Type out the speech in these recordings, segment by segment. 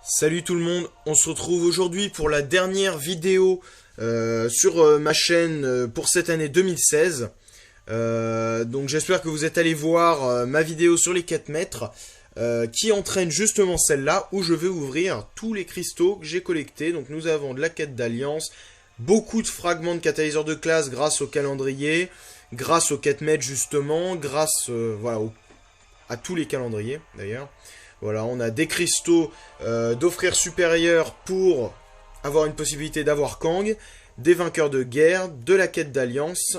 Salut tout le monde, on se retrouve aujourd'hui pour la dernière vidéo sur ma chaîne pour cette année 2016. Donc j'espère que vous êtes allés voir ma vidéo sur les 4 mètres qui entraîne justement celle-là où je vais ouvrir tous les cristaux que j'ai collectés. Donc nous avons de la quête d'alliance, beaucoup de fragments de catalyseurs de classe grâce au calendrier, grâce aux 4 mètres justement, grâce à tous les calendriers d'ailleurs. Voilà, on a des cristaux d'offrir supérieur pour avoir une possibilité d'avoir Kang, des vainqueurs de guerre, de la quête d'alliance,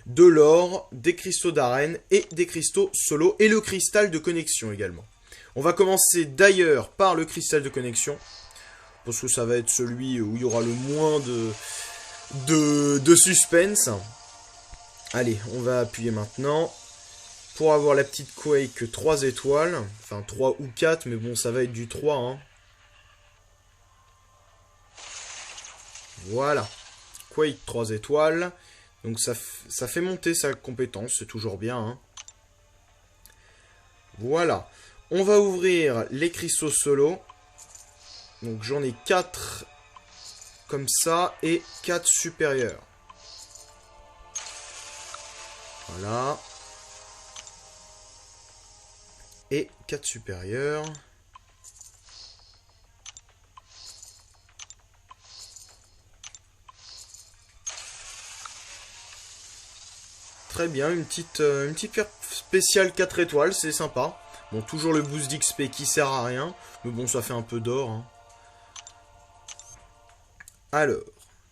de l'or, des cristaux d'arène et des cristaux solo et le cristal de connexion également. On va commencer d'ailleurs par le cristal de connexion, parce que ça va être celui où il y aura le moins de suspense. Allez, on va appuyer maintenant. Pour avoir la petite Quake 3 étoiles, enfin 3 ou 4, mais bon ça va être du 3 hein. Voilà, Quake 3 étoiles, donc ça fait monter sa compétence, c'est toujours bien hein. Voilà, on va ouvrir les cristaux solo, donc j'en ai 4 comme ça et 4 supérieurs. Voilà. Et 4 supérieurs. Très bien, une petite pierre spéciale 4 étoiles, c'est sympa. Bon, toujours le boost d'XP qui sert à rien, mais bon, ça fait un peu d'or. Hein. Alors,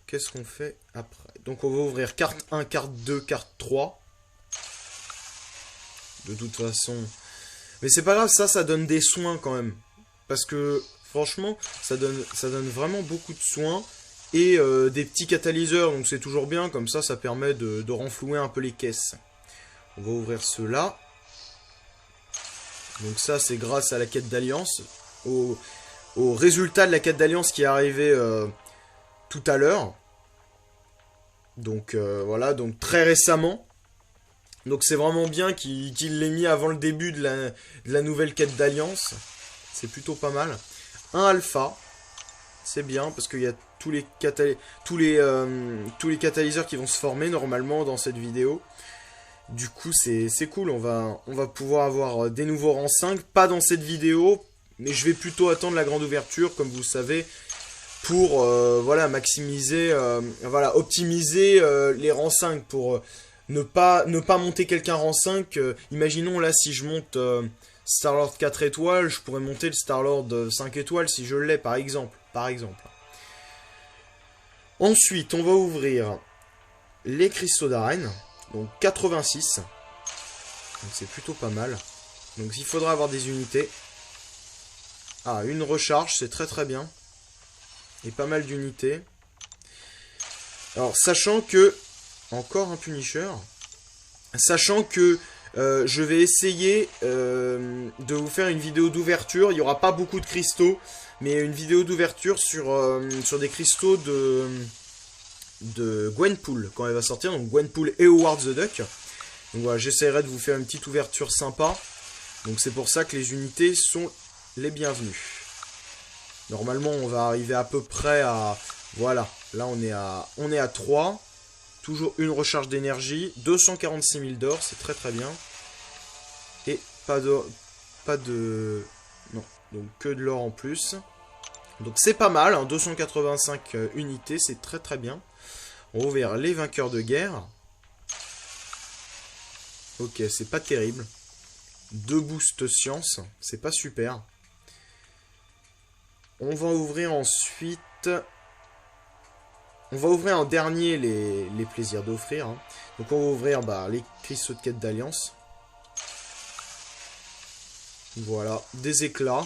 qu'est-ce qu'on fait après? Donc on va ouvrir carte 1, carte 2, carte 3. De toute façon... Mais c'est pas grave, ça donne des soins quand même. Parce que, franchement, ça donne vraiment beaucoup de soins. Et des petits catalyseurs, donc c'est toujours bien. Comme ça permet de renflouer un peu les caisses. On va ouvrir ceux-là. Donc ça, c'est grâce à la quête d'alliance. Au résultat de la quête d'alliance qui est arrivé tout à l'heure. Donc voilà, donc très récemment. Donc c'est vraiment bien qu'il l'ait mis avant le début de la nouvelle quête d'alliance. C'est plutôt pas mal. Un alpha. C'est bien parce qu'il y a tous les catalyseurs qui vont se former normalement dans cette vidéo. Du coup c'est cool. On va pouvoir avoir des nouveaux rangs 5. Pas dans cette vidéo. Mais je vais plutôt attendre la grande ouverture comme vous le savez. Pour voilà, maximiser, optimiser les rangs 5 pour... Ne pas monter quelqu'un rang 5. Imaginons là si je monte Star-Lord 4 étoiles, je pourrais monter le Star-Lord 5 étoiles si je l'ai par exemple. Ensuite, on va ouvrir les cristaux d'arène. Donc 86. Donc c'est plutôt pas mal. Donc il faudra avoir des unités. Ah, une recharge, c'est très bien. Et pas mal d'unités. Alors, sachant que... Encore un Punisher. Sachant que je vais essayer de vous faire une vidéo d'ouverture. Il n'y aura pas beaucoup de cristaux, mais une vidéo d'ouverture sur des cristaux de Gwenpool quand elle va sortir. Donc Gwenpool et Howard the Duck. Donc voilà, j'essaierai de vous faire une petite ouverture sympa. Donc c'est pour ça que les unités sont les bienvenues. Normalement, on va arriver à peu près à... Voilà, là on est à 3. Toujours une recharge d'énergie, 246 000 d'or, c'est très bien. Et pas de... Non, donc que de l'or en plus. Donc c'est pas mal, hein, 285 unités, c'est très bien. On va ouvrir les vainqueurs de guerre. Ok, c'est pas terrible. 2 boosts science, c'est pas super. On va ouvrir ensuite... On va ouvrir en dernier les plaisirs d'offrir. Hein. Donc on va ouvrir les cristaux de quête d'alliance. Voilà, des éclats.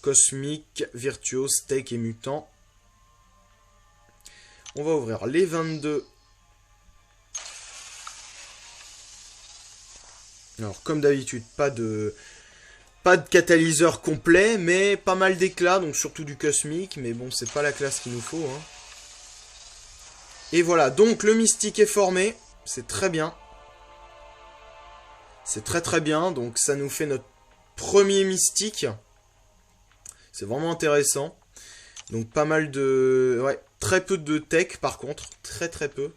Cosmique, virtuose, steak et mutant. On va ouvrir les 22. Alors comme d'habitude, pas de catalyseur complet, mais pas mal d'éclats, donc surtout du cosmique. Mais bon, c'est pas la classe qu'il nous faut. Hein. Et voilà, donc le mystique est formé, c'est très bien. C'est très bien, donc ça nous fait notre premier mystique. C'est vraiment intéressant. Donc pas mal de... Ouais, très peu de tech par contre. Très très peu.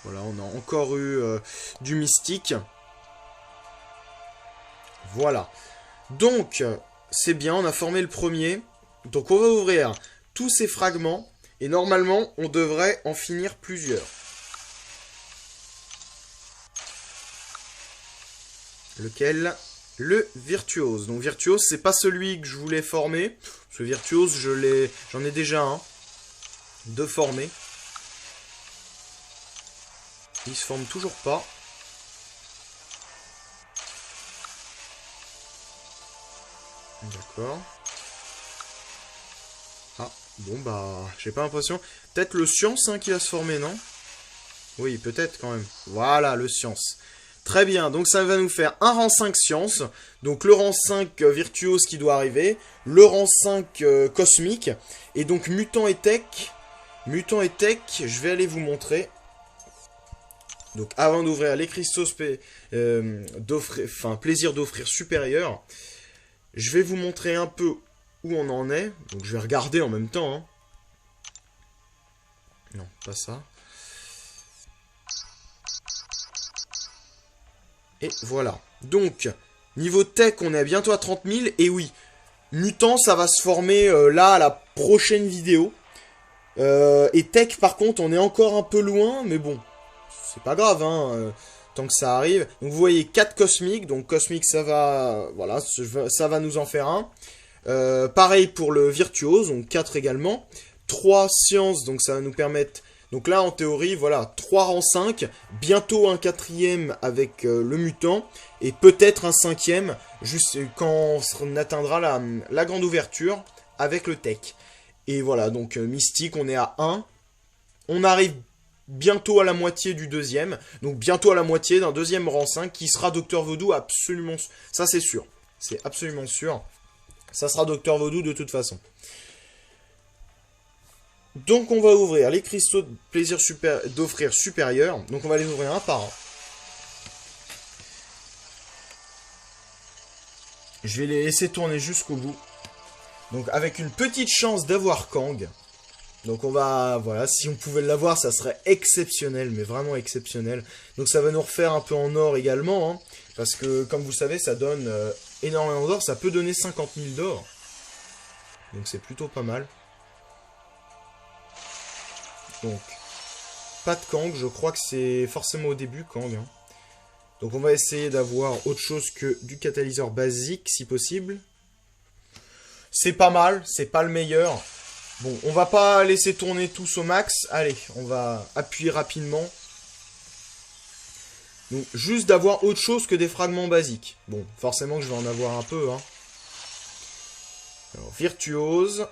Voilà, on a encore eu du mystique. Voilà. Donc, c'est bien, on a formé le premier. Donc on va ouvrir tous ces fragments. Et normalement, on devrait en finir plusieurs. Lequel? Le virtuose. Donc virtuose, c'est pas celui que je voulais former. Ce virtuose, j'en ai déjà un de formé. Il se forme toujours pas. D'accord. Ah, bon bah, j'ai pas l'impression. Peut-être le science qui va se former, non? Oui, peut-être quand même. Voilà, le science. Très bien, donc ça va nous faire un rang 5 science. Donc le rang 5 virtuose qui doit arriver. Le rang 5 cosmique. Et donc mutant et tech. Mutant et tech, je vais aller vous montrer. Donc avant d'ouvrir les cristaux plaisir d'offrir supérieur, je vais vous montrer un peu où on en est. Donc je vais regarder en même temps. Hein. Non, pas ça. Et voilà. Donc, niveau tech, on est bientôt à 30 000. Et oui, mutant, ça va se former là à la prochaine vidéo. Et tech, par contre, on est encore un peu loin. Mais bon, c'est pas grave, hein, tant que ça arrive. Donc vous voyez 4 cosmiques. Donc cosmique, ça va, voilà, ça va nous en faire un. Pareil pour le virtuose, donc 4 également. 3 sciences, donc ça va nous permettre... Donc là, en théorie, voilà, 3 rangs 5. Bientôt un 4e avec le mutant. Et peut-être un 5e, juste quand on atteindra la grande ouverture avec le tech. Et voilà, donc mystique, on est à 1. On arrive bientôt à la moitié du 2e. Donc bientôt à la moitié d'un 2e rang 5 qui sera Dr Vaudou absolument... Ça c'est sûr. C'est absolument sûr. Ça sera Dr Vaudou de toute façon. Donc on va ouvrir les cristaux de plaisir d'offrir supérieur. Donc on va les ouvrir un par un. Je vais les laisser tourner jusqu'au bout. Donc avec une petite chance d'avoir Kang. Donc on va, voilà, si on pouvait l'avoir, ça serait exceptionnel, mais vraiment exceptionnel. Donc ça va nous refaire un peu en or également, hein, parce que comme vous le savez, ça donne énormément d'or, ça peut donner 50 000 d'or. Donc c'est plutôt pas mal. Donc, pas de Kang, je crois que c'est forcément au début Kang. Hein. Donc on va essayer d'avoir autre chose que du catalyseur basique, si possible. C'est pas mal, c'est pas le meilleur. Bon, on va pas laisser tourner tous au max. Allez, on va appuyer rapidement. Donc, juste d'avoir autre chose que des fragments basiques. Bon, forcément que je vais en avoir un peu. Hein. Alors, virtuose.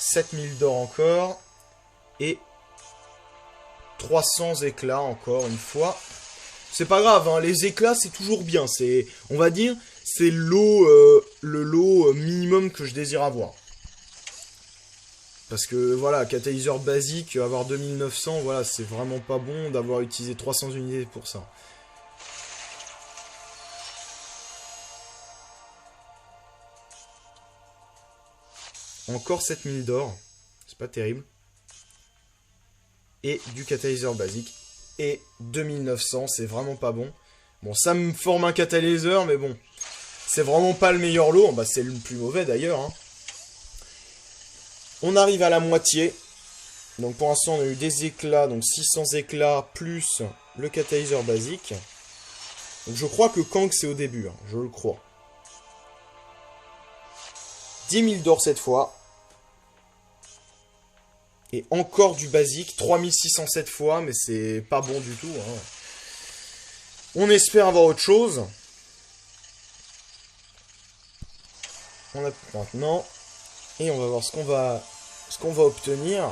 7000 d'or encore. Et 300 éclats encore une fois. C'est pas grave, hein, les éclats c'est toujours bien. C'est, on va dire, c'est le lot minimum que je désire avoir. Parce que voilà, catalyseur basique, avoir 2900, voilà, c'est vraiment pas bon d'avoir utilisé 300 unités pour ça. Encore 7000 d'or, c'est pas terrible. Et du catalyseur basique. Et 2900, c'est vraiment pas bon. Bon, ça me forme un catalyseur, mais bon, c'est vraiment pas le meilleur lot. Bah, c'est le plus mauvais d'ailleurs. Hein. On arrive à la moitié. Donc pour l'instant, on a eu des éclats, donc 600 éclats plus le catalyseur basique. Donc je crois que Kang, c'est au début, hein, je le crois. 10 000 d'or cette fois. Et encore du basique, 3600 cette fois, mais c'est pas bon du tout. Hein. On espère avoir autre chose. On a maintenant. Et on va voir ce qu'on va obtenir.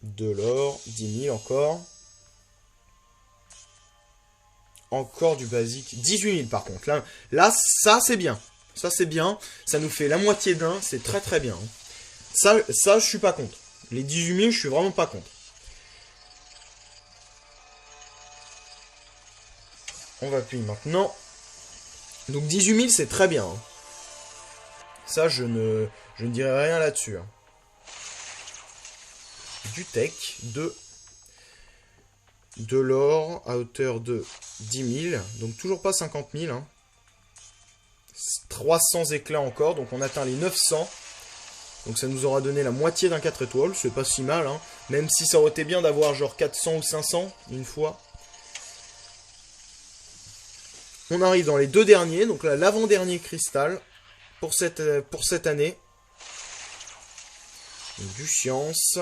De l'or, 10 000 encore. Encore du basique. 18 000 par contre. Là ça c'est bien. Ça c'est bien. Ça nous fait la moitié d'un. C'est très très bien. Ça, je suis pas contre. Les 18 000, je suis vraiment pas contre. On va appuyer maintenant. Donc 18 000, c'est très bien. Hein. Ça, je ne dirai rien là-dessus. Hein. Du tech, de l'or à hauteur de 10 000. Donc toujours pas 50 000. Hein. 300 éclats encore. Donc on atteint les 900. Donc ça nous aura donné la moitié d'un 4 étoiles. C'est pas si mal. Hein. Même si ça aurait été bien d'avoir genre 400 ou 500 une fois. On arrive dans les deux derniers. Donc là, l'avant-dernier cristal pour cette année. Donc, du science.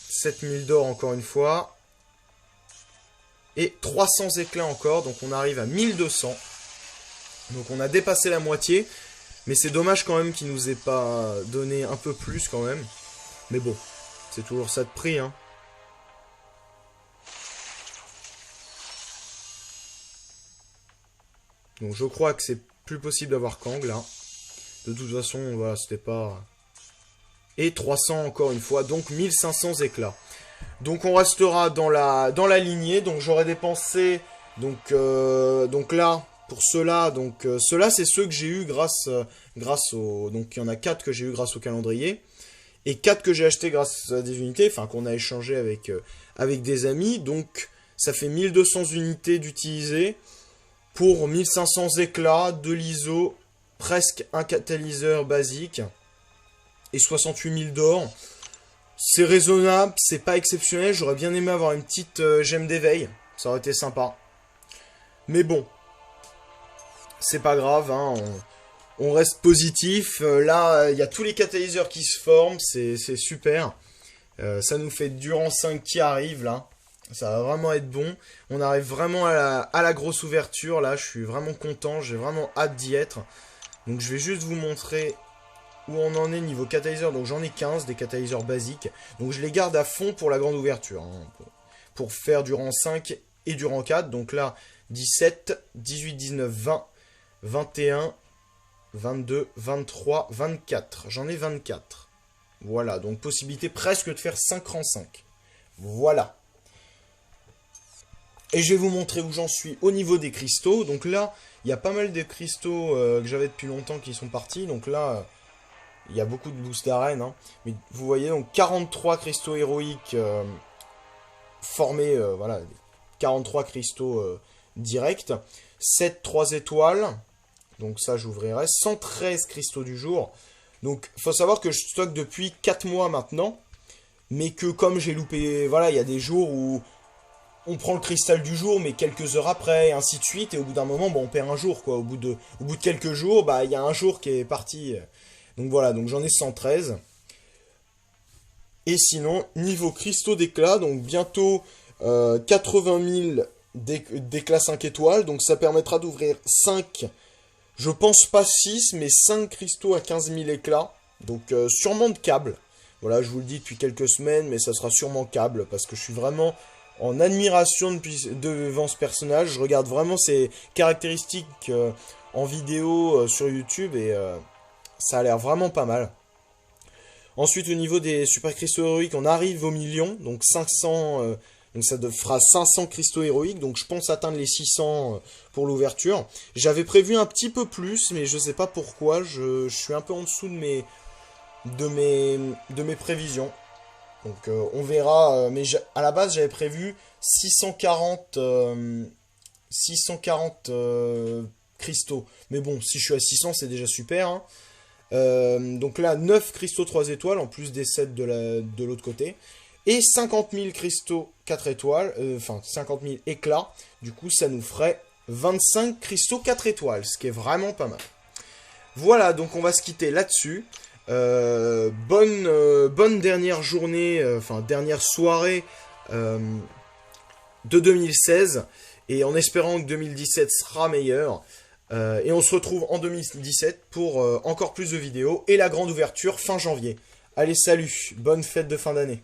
7000 d'or encore une fois. Et 300 éclats encore. Donc on arrive à 1200. Donc on a dépassé la moitié. Mais c'est dommage quand même qu'il nous ait pas donné un peu plus quand même. Mais bon, c'est toujours ça de prix. Hein. Donc je crois que c'est plus possible d'avoir Kang là. De toute façon, voilà, c'était pas... Et 300 encore une fois, donc 1500 éclats. Donc on restera dans la lignée. Donc j'aurais dépensé... Donc là, pour ceux-là, ceux-là c'est ceux que j'ai eu grâce au... Donc il y en a 4 que j'ai eu grâce au calendrier. Et 4 que j'ai acheté grâce à des unités, enfin qu'on a échangé avec des amis. Donc ça fait 1200 unités d'utiliser. Pour 1500 éclats, de l'ISO, presque un catalyseur basique et 68 000 d'or. C'est raisonnable, c'est pas exceptionnel. J'aurais bien aimé avoir une petite gemme d'éveil, ça aurait été sympa. Mais bon, c'est pas grave, hein, on reste positif. Là, il y a tous les catalyseurs qui se forment, c'est super. Ça nous fait Durant 5 qui arrive là. Ça va vraiment être bon. On arrive vraiment à la grosse ouverture. Là, je suis vraiment content. J'ai vraiment hâte d'y être. Donc, je vais juste vous montrer où on en est niveau catalyseur. Donc, j'en ai 15 des catalyseurs basiques. Donc, je les garde à fond pour la grande ouverture. Hein, pour faire du rang 5 et du rang 4. Donc là, 17, 18, 19, 20, 21, 22, 23, 24. J'en ai 24. Voilà. Donc, possibilité presque de faire 5 rangs 5. Voilà. Et je vais vous montrer où j'en suis au niveau des cristaux. Donc là, il y a pas mal de cristaux que j'avais depuis longtemps qui sont partis. Donc là, il y a beaucoup de boosts d'arène. Hein. Mais vous voyez, donc 43 cristaux héroïques formés. Voilà, 43 cristaux directs. 7 3 étoiles. Donc ça, j'ouvrirai. 113 cristaux du jour. Donc, il faut savoir que je stocke depuis 4 mois maintenant. Mais que comme j'ai loupé... Voilà, il y a des jours où... On prend le cristal du jour, mais quelques heures après, et ainsi de suite. Et au bout d'un moment, on perd un jour, quoi. Au bout de quelques jours, il y a un jour qui est parti. Donc voilà, donc j'en ai 113. Et sinon, niveau cristaux d'éclat, donc bientôt 80 000 d'éclats 5 étoiles. Donc ça permettra d'ouvrir 5, je pense pas 6, mais 5 cristaux à 15 000 éclats. Donc sûrement de câble. Voilà, je vous le dis depuis quelques semaines, mais ça sera sûrement câble, parce que je suis vraiment... en admiration devant ce personnage. Je regarde vraiment ses caractéristiques en vidéo sur YouTube et ça a l'air vraiment pas mal. Ensuite, au niveau des super cristaux héroïques, on arrive au million, donc 500, donc ça fera 500 cristaux héroïques, donc je pense atteindre les 600 pour l'ouverture. J'avais prévu un petit peu plus, mais je sais pas pourquoi, je suis un peu en dessous de mes prévisions. Donc on verra, mais à la base j'avais prévu 640 cristaux. Mais bon, si je suis à 600 c'est déjà super. Hein. Donc là 9 cristaux 3 étoiles en plus des 7 de l'autre côté. Et 50 000 cristaux 4 étoiles, enfin 50 000 éclats. Du coup ça nous ferait 25 cristaux 4 étoiles, ce qui est vraiment pas mal. Voilà, donc on va se quitter là-dessus. Bonne dernière journée, enfin dernière soirée de 2016 et en espérant que 2017 sera meilleur et on se retrouve en 2017 pour encore plus de vidéos et la grande ouverture fin janvier. Allez, salut, bonne fête de fin d'année.